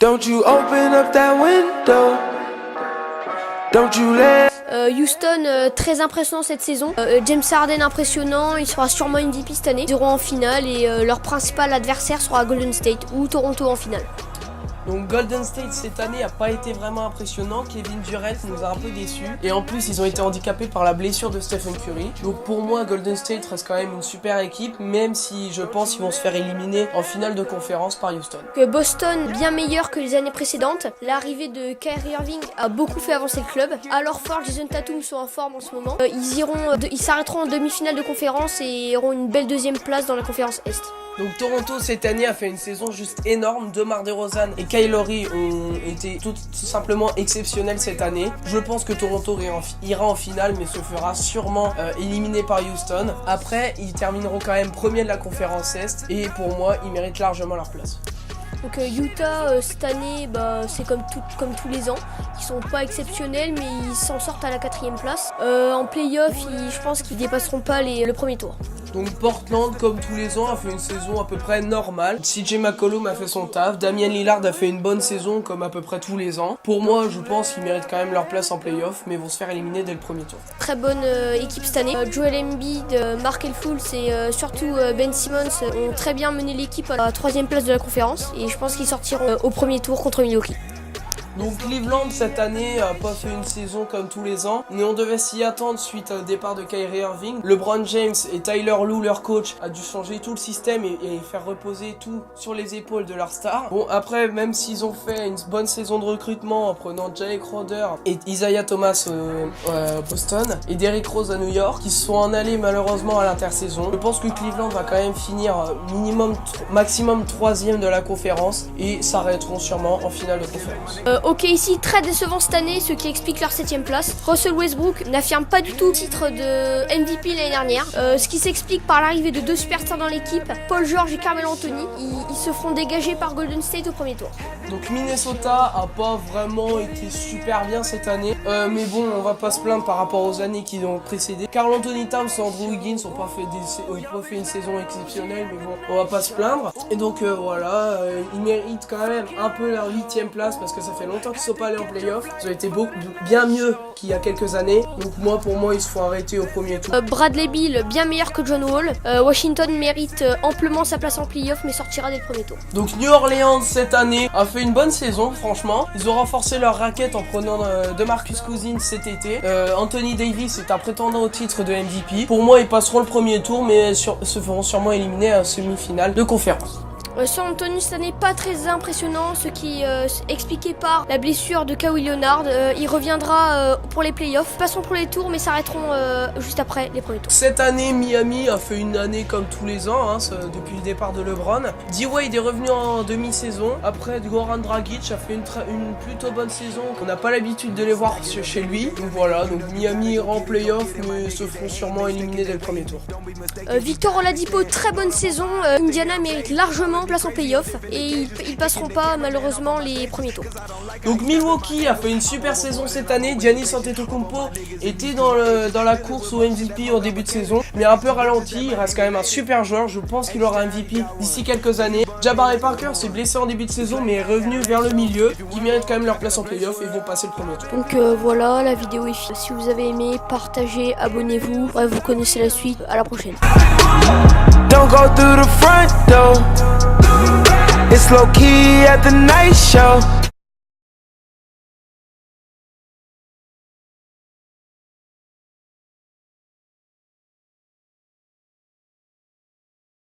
Don't you open up that window. Don't you let... Houston, très impressionnant cette saison. James Harden impressionnant, il sera sûrement MVP cette année. Ils iront en finale et leur principal adversaire sera Golden State ou Toronto en finale. Donc Golden State cette année n'a pas été vraiment impressionnant. Kevin Durant nous a un peu déçus. Et en plus ils ont été handicapés par la blessure de Stephen Curry. Donc pour moi Golden State reste quand même une super équipe. Même si je pense qu'ils vont se faire éliminer en finale de conférence par Houston. Boston bien meilleur que les années précédentes. L'arrivée de Kyrie Irving a beaucoup fait avancer le club. Alors fort, Jason Tatum sont en forme en ce moment. Ils s'arrêteront en demi-finale de conférence et auront une belle deuxième place dans la conférence Est. Donc Toronto cette année a fait une saison juste énorme. DeMar DeRozan et Kyle Lowry ont été tout simplement exceptionnels cette année. Je pense que Toronto ira en finale mais se fera sûrement éliminer par Houston. Après ils termineront quand même premier de la conférence Est et pour moi ils méritent largement leur place. Donc Utah cette année c'est comme tous les ans. Ils sont pas exceptionnels mais ils s'en sortent à la 4e place. En play-off je pense qu'ils dépasseront pas le premier tour. Donc Portland, comme tous les ans, a fait une saison à peu près normale. CJ McCollum a fait son taf. Damian Lillard a fait une bonne saison, comme à peu près tous les ans. Pour moi, je pense qu'ils méritent quand même leur place en play-off, mais vont se faire éliminer dès le premier tour. Très bonne équipe cette année. Joel Embiid, Markelle Fultz et surtout Ben Simmons ont très bien mené l'équipe à la 3e place de la conférence. Et je pense qu'ils sortiront au premier tour contre Milwaukee. Donc Cleveland cette année a pas fait une saison comme tous les ans, mais on devait s'y attendre suite au départ de Kyrie Irving. LeBron James et Tyler Lue, leur coach, a dû changer tout le système et faire reposer tout sur les épaules de leur star. Bon après, même s'ils ont fait une bonne saison de recrutement en prenant Jay Crowder et Isaiah Thomas à Boston et Derrick Rose à New York, ils se sont en allés malheureusement à l'intersaison. Je pense que Cleveland va quand même finir maximum 3e de la conférence et s'arrêteront sûrement en finale de conférence. Ok, ici très décevant cette année, ce qui explique leur 7e place. Russell Westbrook n'affirme pas du tout le titre de MVP l'année dernière, ce qui s'explique par l'arrivée de 2 superstars dans l'équipe, Paul George et Carmelo Anthony. Ils se feront dégager par Golden State au premier tour. Donc Minnesota a pas vraiment été super bien cette année, mais bon, on va pas se plaindre par rapport aux années qui ont précédé. Karl Anthony Towns et Andrew Wiggins n'ont pas fait une saison exceptionnelle, mais bon, on va pas se plaindre. Et donc voilà, ils méritent quand même un peu leur 8e place parce que ça fait longtemps qu'ils sont pas allés en playoff. Ils ont été bien mieux qu'il y a quelques années. Donc pour moi, ils se font arrêter au premier tour. Bradley Beal, bien meilleur que John Wall. Washington mérite amplement sa place en playoff, mais sortira dès le premier tour. Donc New Orleans cette année a fait une bonne saison, franchement. Ils ont renforcé leur raquette en prenant DeMarcus Cousins cet été. Anthony Davis est un prétendant au titre de MVP. Pour moi, ils passeront le premier tour, mais se feront sûrement éliminer à semi-finale de conférence. San Antonio cette année pas très impressionnant, ce qui est expliqué par la blessure de Kawhi Leonard. Il reviendra pour les playoffs. Passons pour les tours mais s'arrêteront juste après les premiers tours. Cette année Miami a fait une année comme tous les ans depuis le départ de LeBron. D-Wade est revenu en demi-saison. Après Goran Dragic a fait une plutôt bonne saison. On n'a pas l'habitude de les voir chez lui. Donc voilà, donc Miami ira en playoff mais se feront sûrement éliminer dès le premier tour. Victor Oladipo, très bonne saison. Indiana mérite largement place en playoff et ils passeront pas malheureusement les premiers tours. Donc Milwaukee a fait une super saison cette année. Giannis Antetokounmpo était dans la course au MVP en début de saison, mais un peu ralenti. Il reste quand même un super joueur. Je pense qu'il aura MVP d'ici quelques années. Jabari Parker s'est blessé en début de saison mais est revenu vers le milieu. Qui méritent quand même leur place en playoff et vont passer le premier tour. Donc voilà, la vidéo est finie. Si vous avez aimé, partagez, abonnez-vous. Bref, vous connaissez la suite. À la prochaine. Don't go through the front door. It's low key at the night show.